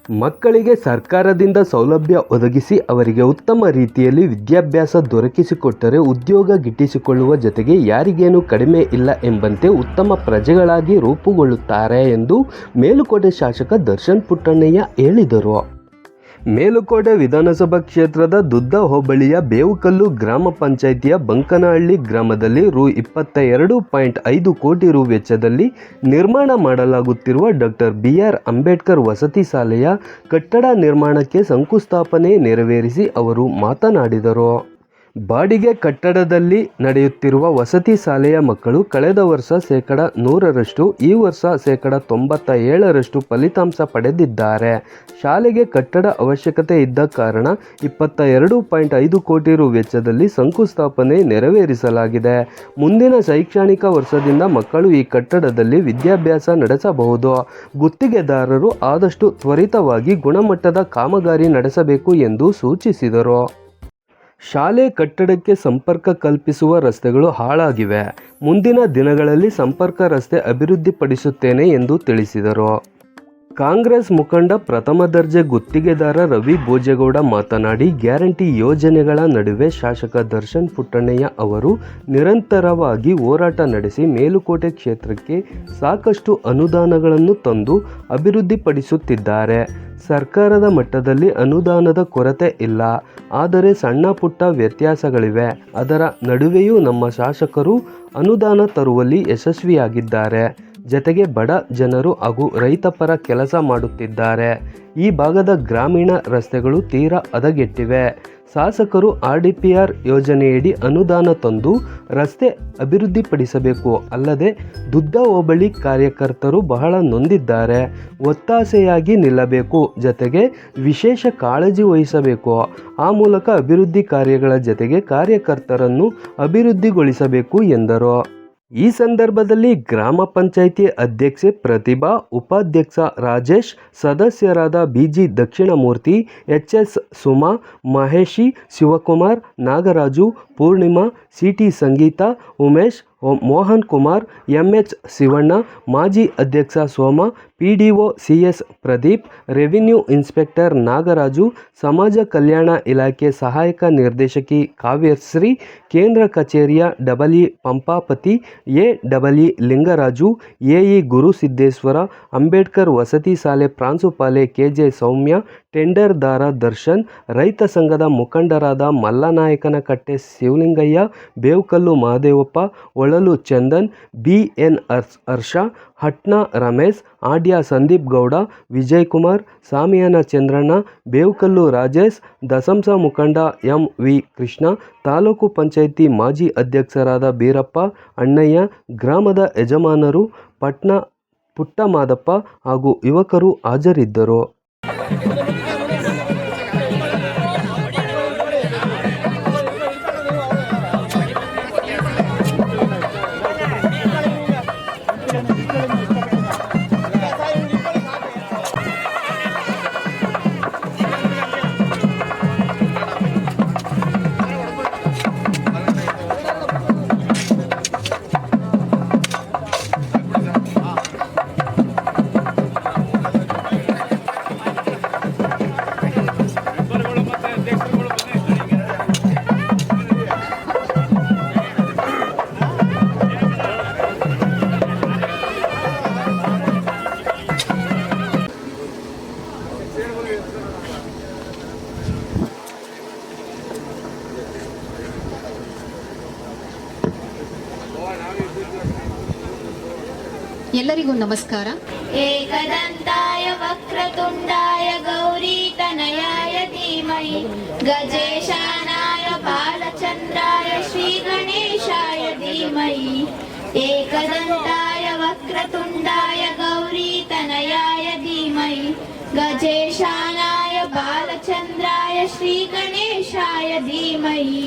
ಮಕ್ಕಳಿಗೆ ಸರ್ಕಾರದಿಂದ ಸೌಲಭ್ಯ ಒದಗಿಸಿ ಅವರಿಗೆ ಉತ್ತಮ ರೀತಿಯಲ್ಲಿ ವಿದ್ಯಾಭ್ಯಾಸ ದೊರಕಿಸಿಕೊಟ್ಟರೆ ಉದ್ಯೋಗ ಗಿಟ್ಟಿಸಿಕೊಳ್ಳುವ ಜೊತೆಗೆ ಯಾರಿಗೇನು ಕಡಿಮೆ ಇಲ್ಲ ಎಂಬಂತೆ ಉತ್ತಮ ಪ್ರಜೆಗಳಾಗಿ ರೂಪುಗೊಳ್ಳುತ್ತಾರೆ ಎಂದು ಮೇಲುಕೋಟೆ ಶಾಸಕ ದರ್ಶನ್ ಪುಟ್ಟಣ್ಣಯ್ಯ ಹೇಳಿದರು. ಮೇಲುಕೋಟೆ ವಿಧಾನಸಭಾ ಕ್ಷೇತ್ರದ ದುದ್ದ ಹೋಬಳಿಯ ಬೇವುಕಲ್ಲು ಗ್ರಾಮ ಪಂಚಾಯಿತಿಯ ಬಂಕನಹಳ್ಳಿ ಗ್ರಾಮದಲ್ಲಿ ರು 22.5 ಕೋಟಿ ರು ವೆಚ್ಚದಲ್ಲಿ ನಿರ್ಮಾಣ ಮಾಡಲಾಗುತ್ತಿರುವ ಡಾಕ್ಟರ್ ಬಿ.ಆರ್. ಅಂಬೇಡ್ಕರ್ ವಸತಿ ಶಾಲೆಯ ಕಟ್ಟಡ ನಿರ್ಮಾಣಕ್ಕೆ ಶಂಕುಸ್ಥಾಪನೆ ನೆರವೇರಿಸಿ ಅವರು ಮಾತನಾಡಿದರು. ಬಾಡಿಗೆ ಕಟ್ಟಡದಲ್ಲಿ ನಡೆಯುತ್ತಿರುವ ವಸತಿ ಶಾಲೆಯ ಮಕ್ಕಳು ಕಳೆದ ವರ್ಷ 100% ಈ ವರ್ಷ 97% ಫಲಿತಾಂಶ ಪಡೆದಿದ್ದಾರೆ. ಶಾಲೆಗೆ ಕಟ್ಟಡ ಅವಶ್ಯಕತೆ ಇದ್ದ ಕಾರಣ 22.5 ಕೋಟಿ ರು ವೆಚ್ಚದಲ್ಲಿ ಶಂಕುಸ್ಥಾಪನೆ ನೆರವೇರಿಸಲಾಗಿದೆ. ಮುಂದಿನ ಶೈಕ್ಷಣಿಕ ವರ್ಷದಿಂದ ಮಕ್ಕಳು ಈ ಕಟ್ಟಡದಲ್ಲಿ ವಿದ್ಯಾಭ್ಯಾಸ ನಡೆಸಬಹುದು. ಗುತ್ತಿಗೆದಾರರು ಆದಷ್ಟು ತ್ವರಿತವಾಗಿ ಗುಣಮಟ್ಟದ ಕಾಮಗಾರಿ ನಡೆಸಬೇಕು ಎಂದು ಸೂಚಿಸಿದರು. ಶಾಲೆ ಕಟ್ಟಡಕ್ಕೆ ಸಂಪರ್ಕ ಕಲ್ಪಿಸುವ ರಸ್ತೆಗಳು ಹಾಳಾಗಿವೆ. ಮುಂದಿನ ದಿನಗಳಲ್ಲಿ ಸಂಪರ್ಕ ರಸ್ತೆ ಅಭಿವೃದ್ಧಿಪಡಿಸುತ್ತೇನೆ ಎಂದು ತಿಳಿಸಿದರು. ಕಾಂಗ್ರೆಸ್ ಮುಖಂಡ ಪ್ರಥಮ ದರ್ಜೆ ಗುತ್ತಿಗೆದಾರ ರವಿ ಭೋಜೇಗೌಡ ಮಾತನಾಡಿ, ಗ್ಯಾರಂಟಿ ಯೋಜನೆಗಳ ನಡುವೆ ಶಾಸಕ ದರ್ಶನ್ ಪುಟ್ಟಣ್ಣಯ್ಯ ಅವರು ನಿರಂತರವಾಗಿ ಹೋರಾಟ ನಡೆಸಿ ಮೇಲುಕೋಟೆ ಕ್ಷೇತ್ರಕ್ಕೆ ಸಾಕಷ್ಟು ಅನುದಾನಗಳನ್ನು ತಂದು ಅಭಿವೃದ್ಧಿಪಡಿಸುತ್ತಿದ್ದಾರೆ. ಸರ್ಕಾರದ ಮಟ್ಟದಲ್ಲಿ ಅನುದಾನದ ಕೊರತೆ ಇಲ್ಲ, ಆದರೆ ಸಣ್ಣ ಪುಟ್ಟ ವ್ಯತ್ಯಾಸಗಳಿವೆ. ಅದರ ನಡುವೆಯೂ ನಮ್ಮ ಶಾಸಕರು ಅನುದಾನ ತರುವಲ್ಲಿ ಯಶಸ್ವಿಯಾಗಿದ್ದಾರೆ. ಜತೆಗೆ ಬಡ ಜನರು ಹಾಗೂ ರೈತಪರ ಕೆಲಸ ಮಾಡುತ್ತಿದ್ದಾರೆ. ಈ ಭಾಗದ ಗ್ರಾಮೀಣ ರಸ್ತೆಗಳು ತೀರಾ ಹದಗೆಟ್ಟಿವೆ. ಶಾಸಕರು RDPR ಯೋಜನೆಯಡಿ ಅನುದಾನ ತಂದು ರಸ್ತೆ ಅಭಿವೃದ್ಧಿಪಡಿಸಬೇಕು. ಅಲ್ಲದೆ ದುದ್ದ ಹೋಬಳಿ ಕಾರ್ಯಕರ್ತರು ಬಹಳ ನೊಂದಿದ್ದಾರೆ. ಒತ್ತಾಸೆಯಾಗಿ ನಿಲ್ಲಬೇಕು. ಜತೆಗೆ ವಿಶೇಷ ಕಾಳಜಿ ವಹಿಸಬೇಕು. ಆ ಮೂಲಕ ಅಭಿವೃದ್ಧಿ ಕಾರ್ಯಗಳ ಜತೆಗೆ ಕಾರ್ಯಕರ್ತರನ್ನು ಅಭಿವೃದ್ಧಿಗೊಳಿಸಬೇಕು ಎಂದರು. ಈ ಸಂದರ್ಭದಲ್ಲಿ ಗ್ರಾಮ ಪಂಚಾಯಿತಿ ಅಧ್ಯಕ್ಷೆ ಪ್ರತಿಭಾ, ಉಪಾಧ್ಯಕ್ಷ ರಾಜೇಶ್, ಸದಸ್ಯರಾದ BG Dakshinamurthy, HS Suma, ಮಹೇಶಿ, Shivakumar, Nagaraju, Purnima, CT Sangeetha, Umesh, Mohan Kumar, MH Shivanna, ಮಾಜಿ ಅಧ್ಯಕ್ಷ ಸೋಮ, PDO CS Pradeep, revenue inspector Nagaraju, ಸಮಾಜ ಕಲ್ಯಾಣ ಇಲಾಖೆ ಸಹಾಯಕ ನಿರ್ದೇಶಕಿ ಕಾವ್ಯಶ್ರೀ, ಕೇಂದ್ರ ಕಚೇರಿಯ EE Pampapati, AEE Lingaraju, AE Gurusiddeshwara, Ambedkar ವಸತಿ ಶಾಲೆ ಪ್ರಾಂಶುಪಾಲೆ KJ ಸೌಮ್ಯ, ಟೆಂಡರ್ದಾರ ದರ್ಶನ್, ರೈತ ಸಂಘದ ಮುಖಂಡರಾದ ಮಲ್ಲನಾಯಕನಕಟ್ಟೆ ಶಿವಲಿಂಗಯ್ಯ, ಬೇವುಕಲ್ಲು ಮಹದೇವಪ್ಪ, ಒಳಲು ಚಂದನ್, BN ಹರ್ಷ, ಹಟ್ನ ರಮೇಶ್, ಆಡ್ಯ ಸಂದೀಪ್ ಗೌಡ, ವಿಜಯ್ ಕುಮಾರ್, ಸಾಮಿಯಾನ ಚಂದ್ರಣ್ಣ, ಬೇವುಕಲ್ಲು ರಾಜೇಶ್, ದಸಂಸ ಮುಖಂಡ MV ಕೃಷ್ಣ, ತಾಲೂಕು ಪಂಚಾಯಿತಿ ಮಾಜಿ ಅಧ್ಯಕ್ಷರಾದ ಬೀರಪ್ಪ, ಅಣ್ಣಯ್ಯ, ಗ್ರಾಮದ ಯಜಮಾನರು, ಪುಟ್ಟಮಾದಪ್ಪ ಹಾಗೂ ಯುವಕರು ಹಾಜರಿದ್ದರು. ಎಲ್ಲರಿಗೂ ನಮಸ್ಕಾರ. ಏಕದಂತಾಯ ವಕ್ರತುಂಡಾಯ ಗೌರೀತನಯಾಯ ಧೀಮಹಿ ಗಜೇಶಾನಾಯ ಬಾಲಚಂದ್ರಾಯ ಶ್ರೀ ಗಣೇಶಾಯ ಧೀಮಹಿ. ಏಕದಂತಾಯ ವಕ್ರತುಂಡಾಯ ಗೌರೀತನಯಾಯ ಧೀಮಹಿ ಗಜೇಶಾನಾಯ ಬಾಲಚಂದ್ರಾಯ ಶ್ರೀ ಗಣೇಶಾಯ ಧೀಮಹಿ.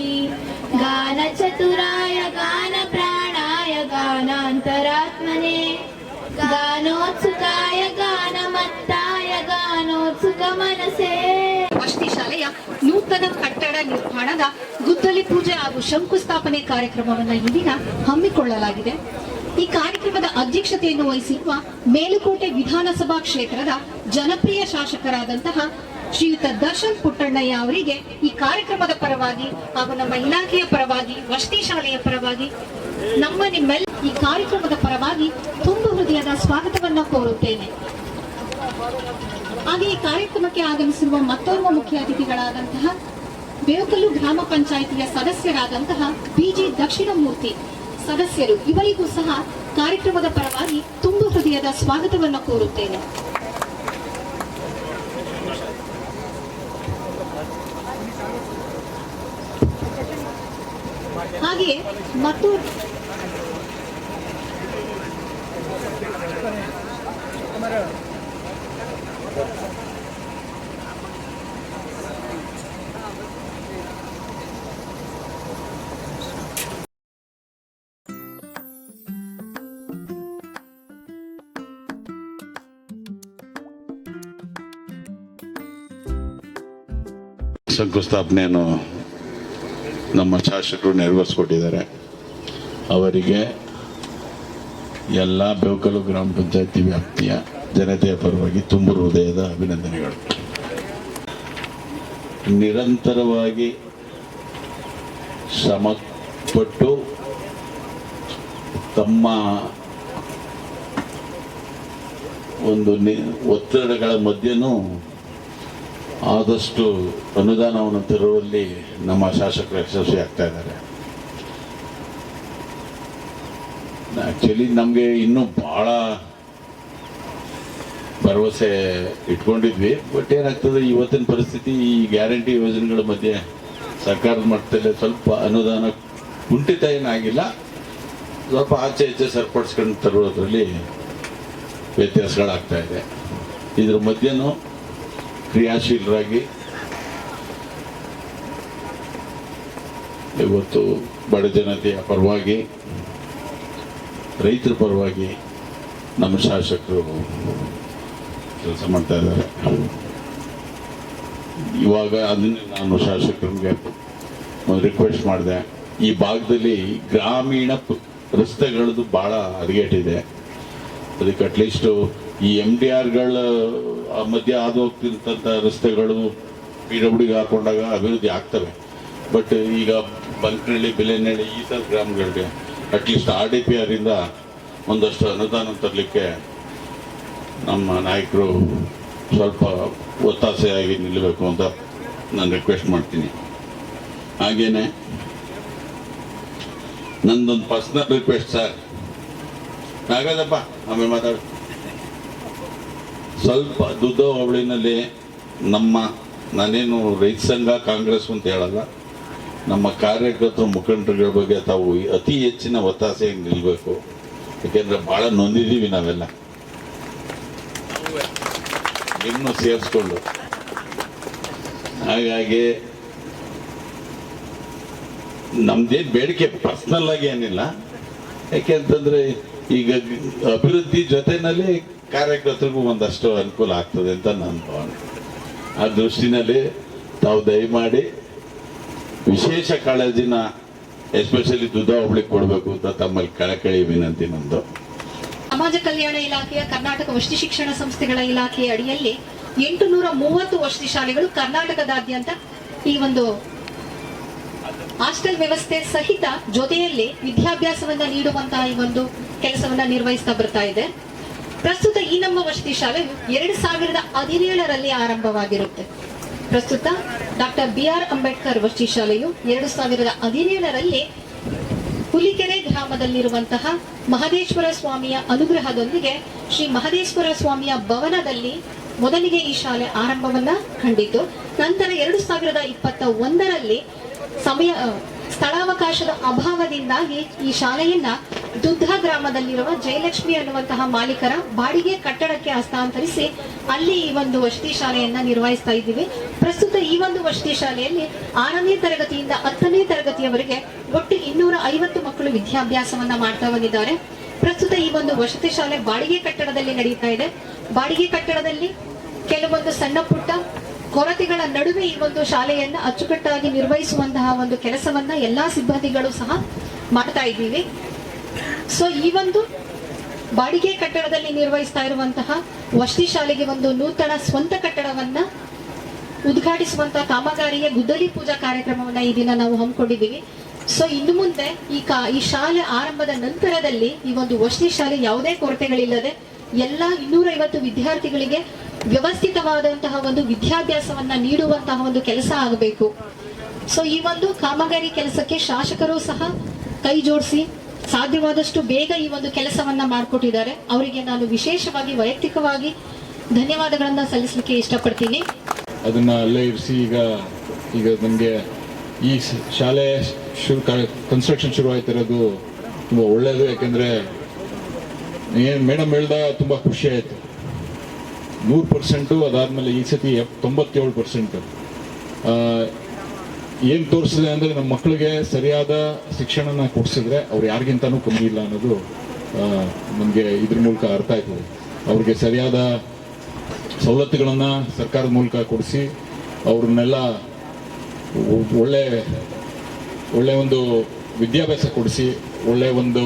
ಗಾನಚತುರಾಯ ಗಾನ ಪ್ರಾಣಾಯ ಗಾನಾಂತರಾತ್ಮನೆ ಗಾನೋತ್ಸುಕಾಯ ಗಾನಮತ್ತಾಯ ಗಾನೋತ್ಸುಕ ಮನಸೇ. ವಸತಿ ಶಾಲೆಯ ನೂತನ ಕಟ್ಟಡ ನಿರ್ಮಾಣದ ಗುದ್ದಲಿ ಪೂಜೆ ಹಾಗೂ ಶಂಕುಸ್ಥಾಪನೆ ಕಾರ್ಯಕ್ರಮವನ್ನು ಈ ದಿನ ಹಮ್ಮಿಕೊಳ್ಳಲಾಗಿದೆ. ಈ ಕಾರ್ಯಕ್ರಮದ ಅಧ್ಯಕ್ಷತೆಯನ್ನು ವಹಿಸಿರುವ ಮೇಲುಕೋಟೆ ವಿಧಾನಸಭಾ ಕ್ಷೇತ್ರದ ಜನಪ್ರಿಯ ಶಾಸಕರಾದಂತಹ ಶ್ರೀಯುತ ದರ್ಶನ್ ಪುಟ್ಟಣ್ಣಯ್ಯ ಅವರಿಗೆ ಈ ಕಾರ್ಯಕ್ರಮದ ಪರವಾಗಿ ಹಾಗೂ ನಮ್ಮ ಇಲಾಖೆಯ ಪರವಾಗಿ, ವಸತಿ ಶಾಲೆಯ ಪರವಾಗಿ, ನಿಮ್ಮೆಲ್ಲ ಈ ಕಾರ್ಯಕ್ರಮದ ಪರವಾಗಿ ತುಂಬು ಹೃದಯದ ಸ್ವಾಗತವನ್ನ ಕೋರುತ್ತೇನೆ. ಹಾಗೆ ಈ ಕಾರ್ಯಕ್ರಮಕ್ಕೆ ಆಗಮಿಸಿರುವ ಮತ್ತೋರ್ವ ಮುಖ್ಯ ಅತಿಥಿಗಳಾದಂತಹ ಬೇವಕಲ್ಲು ಗ್ರಾಮ ಪಂಚಾಯಿತಿಯ ಸದಸ್ಯರಾದಂತಹ ಬಿಜಿ ದಕ್ಷಿಣಮೂರ್ತಿ ಸದಸ್ಯರು, ಇವರಿಗೂ ಸಹ ಕಾರ್ಯಕ್ರಮದ ಪರವಾಗಿ ತುಂಬು ಹೃದಯದ ಸ್ವಾಗತವನ್ನು ಕೋರುತ್ತೇನೆ. ಹಾಗೆಯೇ ಮತ್ತು ಶಂಕುಸ್ಥಾಪನೆಯನ್ನು ನಮ್ಮ ಶಾಸಕರು ನೆರವೇರಿಸಿಕೊಟ್ಟಿದ್ದಾರೆ. ಅವರಿಗೆ ಎಲ್ಲ ಬೇವಕಲ್ಲು ಗ್ರಾಮ ಪಂಚಾಯತಿ ವ್ಯಾಪ್ತಿಯ ಜನತೆಯ ಪರವಾಗಿ ತುಂಬ ಹೃದಯದ ಅಭಿನಂದನೆಗಳು. ನಿರಂತರವಾಗಿ ಶ್ರಮಪಟ್ಟು ತಮ್ಮ ಒಂದು ಒತ್ತಡಗಳ ಮಧ್ಯೆನೂ ಆದಷ್ಟು ಅನುದಾನವನ್ನು ತರುವಲ್ಲಿ ನಮ್ಮ ಶಾಸಕರು ಯಶಸ್ವಿ ಆಗ್ತಾ ಇದ್ದಾರೆ. ಆ್ಯಕ್ಚುಲಿ ನಮಗೆ ಇನ್ನೂ ಭಾಳ ಭರವಸೆ ಇಟ್ಕೊಂಡಿದ್ವಿ. ಬಟ್ ಏನಾಗ್ತದೆ, ಇವತ್ತಿನ ಪರಿಸ್ಥಿತಿ ಈ ಗ್ಯಾರಂಟಿ ಯೋಜನೆಗಳ ಮಧ್ಯೆ ಸರ್ಕಾರದ ಮಟ್ಟದಲ್ಲಿ ಸ್ವಲ್ಪ ಅನುದಾನ ಕುಂಠಿತ ಏನಾಗಿಲ್ಲ, ಸ್ವಲ್ಪ ಆಚೆ ಈಚೆ ಸರಿಪಡಿಸ್ಕೊಂಡು ತರುವುದರಲ್ಲಿ ವ್ಯತ್ಯಾಸಗಳಾಗ್ತಾ ಇದೆ. ಇದ್ರ ಮಧ್ಯೆನೂ ಕ್ರಿಯಾಶೀಲರಾಗಿ ಇವತ್ತು ಬಡ ಜನತೆಯ ಪರವಾಗಿ, ರೈತರ ಪರವಾಗಿ ನಮ್ಮ ಶಾಸಕರು ಕೆಲಸ ಮಾಡ್ತಾ ಇದ್ದಾರೆ. ಇವಾಗ ಅದನ್ನೇ ನಾನು ಶಾಸಕರಿಗೆ ಒಂದು ರಿಕ್ವೆಸ್ಟ್ ಮಾಡಿದೆ. ಈ ಭಾಗದಲ್ಲಿ ಗ್ರಾಮೀಣ ರಸ್ತೆಗಳದ್ದು ಭಾಳ ಹದಗೆಟ್ಟಿದೆ. ಅದಕ್ಕೆ ಅಟ್ಲೀಸ್ಟು ಈ MDRಗಳ ಮಧ್ಯೆ ಹಾದು ಹೋಗ್ತಿರ್ತಂಥ ರಸ್ತೆಗಳು PWD ಹಾಕೊಂಡಾಗ ಅಭಿವೃದ್ಧಿ ಆಗ್ತವೆ. ಬಟ್ ಈಗ ಬಂಕನಹಳ್ಳಿ, ಬೆಲೆನಹಳ್ಳಿ ಈ ಥರ ಗ್ರಾಮಗಳಿಗೆ ಅಟ್ಲೀಸ್ಟ್ RDPR ಇಂದ ಒಂದಷ್ಟು ಅನುದಾನ ತರಲಿಕ್ಕೆ ನಮ್ಮ ನಾಯಕರು ಸ್ವಲ್ಪ ಒತ್ತಾಸೆಯಾಗಿ ನಿಲ್ಲಬೇಕು ಅಂತ ನಾನು ರಿಕ್ವೆಸ್ಟ್ ಮಾಡ್ತೀನಿ. ಹಾಗೇನೆ ನಂದೊಂದು ಪರ್ಸ್ನಲ್ ರಿಕ್ವೆಸ್ಟ್ ಸರ್, ನಾಗದಪ್ಪ ಆಮೇಲೆ ಮಾತಾಡ, ಸ್ವಲ್ಪ ದುದ್ದ ಹೋಬಳಿನಲ್ಲಿ ನಾನೇನು ರೈತ ಸಂಘ ಕಾಂಗ್ರೆಸ್ ಅಂತ ಹೇಳಲ್ಲ, ನಮ್ಮ ಕಾರ್ಯಕರ್ತರು ಮುಖಂಡರುಗಳ ಬಗ್ಗೆ ತಾವು ಅತಿ ಹೆಚ್ಚಿನ ಒತ್ತಾಸೆಯಾಗಿ ನಿಲ್ಲಬೇಕು. ಯಾಕೆಂದ್ರೆ ಭಾಳ ನೊಂದಿದ್ದೀವಿ ನಾವೆಲ್ಲ, ಇನ್ನೂ ಸೇರಿಸ್ಕೊಂಡು. ಹಾಗಾಗಿ ನಮ್ದೇನು ಬೇಡಿಕೆ ಪರ್ಸ್ನಲ್ ಆಗಿ ಏನಿಲ್ಲ, ಯಾಕೆಂತಂದ್ರೆ ಈಗ ಅಭಿವೃದ್ಧಿ ಜೊತೆನಲ್ಲಿ ಕಾರ್ಯಕರ್ತರಿಗೂ ಒಂದಷ್ಟು ಅನುಕೂಲ ಆಗ್ತದೆ ಅಂತ ನನ್ನ ಭಾವನೆ. ಆ ದೃಷ್ಟಿನಲ್ಲಿ ತಾವು ದಯಮಾಡಿ ವಿಶೇಷ ಕಾಳಜಿನ ಎಸ್ಪೆಷಲಿ ದುದ್ದ ಹೋಬಳಿಗೆ ಕೊಡಬೇಕು ಅಂತ ತಮ್ಮಲ್ಲಿ ಕಳಕಳಿ ವಿನಂತಿ ನಂದು. ಸಮಾಜ ಕಲ್ಯಾಣ ಇಲಾಖೆಯ ಕರ್ನಾಟಕ ವಸತಿ ಶಿಕ್ಷಣ ಸಂಸ್ಥೆಗಳ ಇಲಾಖೆಯ ಅಡಿಯಲ್ಲಿ 830 ವಸತಿ ಶಾಲೆಗಳು ಕರ್ನಾಟಕದಾದ್ಯಂತ ಈ ಒಂದು ಹಾಸ್ಟೆಲ್ ವ್ಯವಸ್ಥೆ ಸಹಿತ ಜೊತೆಯಲ್ಲಿ ವಿದ್ಯಾಭ್ಯಾಸವನ್ನ ನೀಡುವಂತಹ ಈ ಒಂದು ಕೆಲಸವನ್ನ ನಿರ್ವಹಿಸ್ತಾ ಬರ್ತಾ ಇದೆ. ಪ್ರಸ್ತುತ ಈ ನಮ್ಮ ವಸತಿ ಶಾಲೆ 2017ರಲ್ಲಿ ಆರಂಭವಾಗಿರುತ್ತೆ. ಪ್ರಸ್ತುತ ಡಾಕ್ಟರ್ BR ಅಂಬೇಡ್ಕರ್ ವಸತಿ ಶಾಲೆಯು 2017ರಲ್ಲಿ ಹುಲಿಕೆರೆ ಗ್ರಾಮದಲ್ಲಿರುವಂತಹ ಮಹದೇಶ್ವರ ಸ್ವಾಮಿಯ ಅನುಗ್ರಹದೊಂದಿಗೆ ಶ್ರೀ ಮಹದೇಶ್ವರ ಸ್ವಾಮಿಯ ಭವನದಲ್ಲಿ ಮೊದಲಿಗೆ ಈ ಶಾಲೆ ಆರಂಭವನ್ನ ಕಂಡಿತು. ನಂತರ 2021ರಲ್ಲಿ ಸ್ಥಳಾವಕಾಶದ ಅಭಾವದಿಂದಾಗಿ ಈ ಶಾಲೆಯನ್ನ ದುದ್ದ ಗ್ರಾಮದಲ್ಲಿರುವ ಜಯಲಕ್ಷ್ಮಿ ಅನ್ನುವಂತಹ ಮಾಲೀಕರ ಬಾಡಿಗೆ ಕಟ್ಟಡಕ್ಕೆ ಹಸ್ತಾಂತರಿಸಿ ಅಲ್ಲಿ ಈ ಒಂದು ವಸತಿ ಶಾಲೆಯನ್ನ ನಿರ್ವಹಿಸ್ತಾ ಇದ್ದೀವಿ. ಪ್ರಸ್ತುತ ಈ ಒಂದು ವಸತಿ ಶಾಲೆಯಲ್ಲಿ 6ನೇ ತರಗತಿಯಿಂದ 10ನೇ ತರಗತಿಯವರೆಗೆ ಒಟ್ಟು 250 ಮಕ್ಕಳು ವಿದ್ಯಾಭ್ಯಾಸವನ್ನ ಮಾಡ್ತಾ ಬಂದಿದ್ದಾರೆ. ಪ್ರಸ್ತುತ ಈ ಒಂದು ವಸತಿ ಶಾಲೆ ಬಾಡಿಗೆ ಕಟ್ಟಡದಲ್ಲಿ ನಡೀತಾ ಇದೆ. ಬಾಡಿಗೆ ಕಟ್ಟಡದಲ್ಲಿ ಕೆಲವೊಂದು ಸಣ್ಣ ಪುಟ್ಟ ಕೊರತೆಗಳ ನಡುವೆ ಈ ಒಂದು ಶಾಲೆಯನ್ನ ಅಚ್ಚುಕಟ್ಟಾಗಿ ನಿರ್ವಹಿಸುವಂತಹ ಒಂದು ಕೆಲಸವನ್ನ ಎಲ್ಲಾ ಸಿಬ್ಬಂದಿಗಳು ಸಹ ಮಾಡ್ತಾ ಇದ್ದೀವಿ. ಸೊ ಈ ಒಂದು ಬಾಡಿಗೆ ಕಟ್ಟಡದಲ್ಲಿ ನಿರ್ವಹಿಸ್ತಾ ಇರುವಂತಹ ವಸತಿ ಶಾಲೆಗೆ ಒಂದು ನೂತನ ಸ್ವಂತ ಕಟ್ಟಡವನ್ನ ಉದ್ಘಾಟಿಸುವಂತಹ ಕಾಮಗಾರಿಯ ಗುದ್ದಲಿ ಪೂಜಾ ಕಾರ್ಯಕ್ರಮವನ್ನ ಈ ದಿನ ನಾವು ಹಮ್ಮಿಕೊಂಡಿದ್ದೀವಿ. ಸೊ ಇನ್ನು ಮುಂದೆ ಈ ಶಾಲೆ ಆರಂಭದ ನಂತರದಲ್ಲಿ ಈ ಒಂದು ವಸತಿ ಶಾಲೆ ಯಾವುದೇ ಕೊರತೆಗಳಿಲ್ಲದೆ ಎಲ್ಲ 250 ವಿದ್ಯಾರ್ಥಿಗಳಿಗೆ ವ್ಯವಸ್ಥಿತವಾದಂತಹ ಒಂದು ವಿದ್ಯಾಭ್ಯಾಸವನ್ನ ನೀಡುವಂತಹ ಒಂದು ಕೆಲಸ ಆಗಬೇಕು. ಸೊ ಈ ಒಂದು ಕಾಮಗಾರಿ ಕೆಲಸಕ್ಕೆ ಶಾಸಕರು ಸಹ ಕೈ ಜೋಡಿಸಿ ಸಾಧ್ಯವಾದಷ್ಟು ಬೇಗ ಈ ಒಂದು ಕೆಲಸವನ್ನ ಮಾಡಿಕೊಟ್ಟಿದ್ದಾರೆ. ಅವರಿಗೆ ನಾನು ವಿಶೇಷವಾಗಿ ವೈಯಕ್ತಿಕವಾಗಿ ಧನ್ಯವಾದಗಳನ್ನ ಸಲ್ಲಿಸಲಿಕ್ಕೆ ಇಷ್ಟಪಡ್ತೀನಿ. ಅದನ್ನ ಅಲ್ಲೇ ಇರಿಸಿ ಈಗ ನಮಗೆ ಈ ಶಾಲೆ ಕನ್ಸ್ಟ್ರಕ್ಷನ್ ಶುರು ಆಯ್ತಿರೋದು ತುಂಬ ಒಳ್ಳೆಯದು. ಯಾಕೆಂದರೆ ಮೇಡಮ್ ಹೇಳ್ದ ತುಂಬ ಖುಷಿ ಆಯಿತು. 100%, ಅದಾದಮೇಲೆ ಈ ಸತಿ 97%. ಏನು ತೋರಿಸಿದೆ ಅಂದರೆ ನಮ್ಮ ಮಕ್ಕಳಿಗೆ ಸರಿಯಾದ ಶಿಕ್ಷಣನ ಕೊಡಿಸಿದ್ರೆ ಅವ್ರು ಯಾರಿಗಿಂತನೂ ಕಮ್ಮಿ ಇಲ್ಲ ಅನ್ನೋದು ನಮಗೆ ಇದ್ರ ಮೂಲಕ ಅರ್ಥ ಆಯ್ತದೆ. ಅವ್ರಿಗೆ ಸರಿಯಾದ ಸವಲತ್ತುಗಳನ್ನು ಸರ್ಕಾರದ ಮೂಲಕ ಕೊಡಿಸಿ ಅವ್ರನ್ನೆಲ್ಲ ಒಳ್ಳೆ ಒಂದು ವಿದ್ಯಾಭ್ಯಾಸ ಕೊಡಿಸಿ ಒಳ್ಳೆ ಒಂದು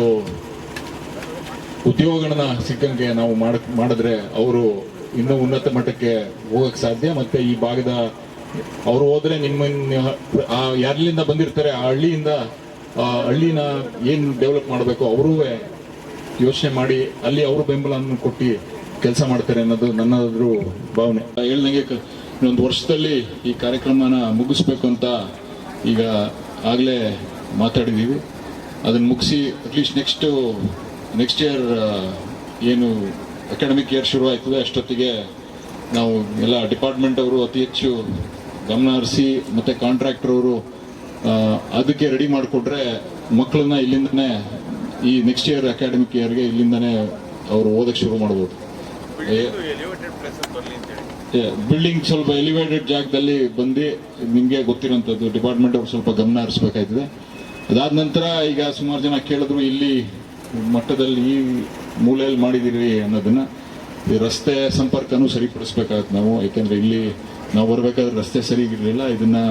ಉದ್ಯೋಗಗಳನ್ನ ಸಿಕ್ಕಂಗೆ ನಾವು ಮಾಡಿದ್ರೆ ಅವರು ಇನ್ನೂ ಉನ್ನತ ಮಟ್ಟಕ್ಕೆ ಹೋಗಕ್ಕೆ ಸಾಧ್ಯ. ಮತ್ತು ಈ ಭಾಗದ ಅವರು ಹೋದ್ರೆ ಯಾರ್ಲಿಂದ ಬಂದಿರ್ತಾರೆ ಆ ಹಳ್ಳಿನ ಏನು ಡೆವಲಪ್ ಮಾಡಬೇಕು ಅವರೂ ಯೋಚನೆ ಮಾಡಿ ಅಲ್ಲಿ ಅವರು ಬೆಂಬಲವನ್ನು ಕೊಟ್ಟು ಕೆಲಸ ಮಾಡ್ತಾರೆ ಅನ್ನೋದು ನನ್ನದಾದ್ರೂ ಭಾವನೆ. ಹೇಳ್ದಂಗೆ ಇನ್ನೊಂದು ವರ್ಷದಲ್ಲಿ ಈ ಕಾರ್ಯಕ್ರಮನ ಮುಗಿಸ್ಬೇಕು ಅಂತ ಈಗ ಆಗಲೇ ಮಾತಾಡಿದ್ದೀವಿ. ಅದನ್ನು ಮುಗಿಸಿ ಅಟ್ಲೀಸ್ಟ್ ನೆಕ್ಸ್ಟ್ ಇಯರ್ ಏನು ಅಕಾಡೆಮಿಕ್ ಇಯರ್ ಶುರು ಆಯ್ತದೆ ಅಷ್ಟೊತ್ತಿಗೆ ನಾವು ಎಲ್ಲ ಡಿಪಾರ್ಟ್ಮೆಂಟ್ ಅವರು ಅತಿ ಹೆಚ್ಚು ಗಮನ ಹರಿಸಿ ಮತ್ತು ಕಾಂಟ್ರಾಕ್ಟರ್ ಅವರು ಅದಕ್ಕೆ ರೆಡಿ ಮಾಡಿಕೊಟ್ರೆ ಮಕ್ಕಳನ್ನ ಇಲ್ಲಿಂದನೇ ಈ ನೆಕ್ಸ್ಟ್ ಇಯರ್ ಅಕಾಡೆಮಿಕ್ ಇಯರ್ಗೆ ಇಲ್ಲಿಂದನೇ ಅವರು ಓದಕ್ಕೆ ಶುರು ಮಾಡ್ಬೋದು. ಬಿಲ್ಡಿಂಗ್ ಸ್ವಲ್ಪ ಎಲಿವೇಟೆಡ್ ಜಾಗದಲ್ಲಿ ಬಂದು ನಿಮಗೆ ಗೊತ್ತಿರೋಂಥದ್ದು ಡಿಪಾರ್ಟ್ಮೆಂಟ್ ಅವ್ರು ಸ್ವಲ್ಪ ಗಮನ ಹರಿಸ್ಬೇಕಾಯ್ತದೆ. ಅದಾದ ನಂತರ ಈಗ ಸುಮಾರು ಜನ ಕೇಳಿದ್ರು ಇಲ್ಲಿ ಮಟ್ಟದಲ್ಲಿ ಈ ಮೂಲೆಯಲ್ಲಿ ಮಾಡಿದ್ದೀರಿ ಅನ್ನೋದನ್ನ. ಈ ರಸ್ತೆ ಸಂಪರ್ಕನೂ ಸರಿಪಡಿಸ್ಬೇಕಾಗತ್ತೆ ನಾವು. ಯಾಕೆಂದರೆ ಇಲ್ಲಿ ನಾವು ಬರಬೇಕಾದ್ರೆ ರಸ್ತೆ ಸರಿ ಇರಲಿಲ್ಲ. ಇದನ್ನು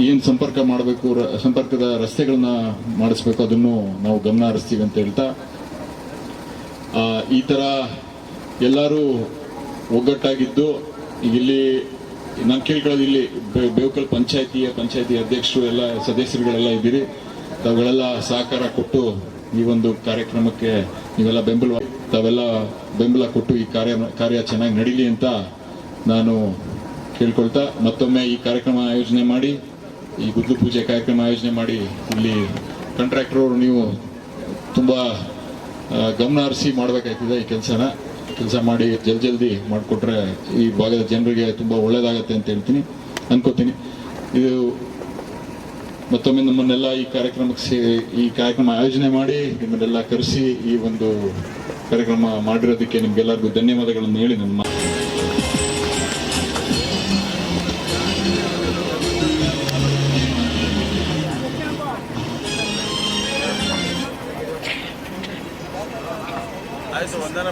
ಏನು ಸಂಪರ್ಕ ಮಾಡಬೇಕು, ಸಂಪರ್ಕದ ರಸ್ತೆಗಳನ್ನ ಮಾಡಿಸ್ಬೇಕು, ಅದನ್ನು ನಾವು ಗಮನ ಹರಿಸ್ತೀವಿ ಅಂತ ಹೇಳ್ತಾ ಈ ಥರ ಎಲ್ಲರೂ ಒಗ್ಗಟ್ಟಾಗಿದ್ದು ಈಗ ಇಲ್ಲಿ ನಾನು ಕೇಳ್ಕೊಳ್ಳೋದು, ಇಲ್ಲಿ ಬೇವಕಲ್ ಪಂಚಾಯತಿ ಅಧ್ಯಕ್ಷರು ಎಲ್ಲ ಸದಸ್ಯರುಗಳೆಲ್ಲ ಇದ್ದೀರಿ. ತಾವುಗಳೆಲ್ಲ ಸಹಕಾರ ಕೊಟ್ಟು ಈ ಒಂದು ಕಾರ್ಯಕ್ರಮಕ್ಕೆ ನೀವೆಲ್ಲ ಬೆಂಬಲ ಕೊಟ್ಟು ಈ ಕಾರ್ಯ ಚೆನ್ನಾಗಿ ನಡೀಲಿ ಅಂತ ನಾನು ಕೇಳ್ಕೊಳ್ತಾ, ಮತ್ತೊಮ್ಮೆ ಈ ಕಾರ್ಯಕ್ರಮ ಆಯೋಜನೆ ಮಾಡಿ, ಈ ಗುದ್ಲು ಪೂಜೆ ಕಾರ್ಯಕ್ರಮ ಆಯೋಜನೆ ಮಾಡಿ ಇಲ್ಲಿ ಕಾಂಟ್ರಾಕ್ಟರ್ ಅವರು ನೀವು ತುಂಬ ಗಮನ ಹರಿಸಿ ಮಾಡಬೇಕಾಗ್ತದೆ. ಈ ಕೆಲಸ ಮಾಡಿ ಜಲ್ದಿ ಮಾಡಿಕೊಟ್ರೆ ಈ ಭಾಗದ ಜನರಿಗೆ ತುಂಬ ಒಳ್ಳೇದಾಗತ್ತೆ ಅಂತ ಅನ್ಕೋತೀನಿ. ಇದು ಮತ್ತೊಮ್ಮೆ ನಮ್ಮನ್ನೆಲ್ಲ ಈ ಕಾರ್ಯಕ್ರಮ ಆಯೋಜನೆ ಮಾಡಿ ನಿಮ್ಮನ್ನೆಲ್ಲ ಕರೆಸಿ ಈ ಒಂದು ಕಾರ್ಯಕ್ರಮ ಮಾಡಿರೋದಕ್ಕೆ ನಿಮ್ಗೆಲ್ಲರಿಗೂ ಧನ್ಯವಾದಗಳನ್ನು ಹೇಳಿ ನನ್ನ ವಂದನಾ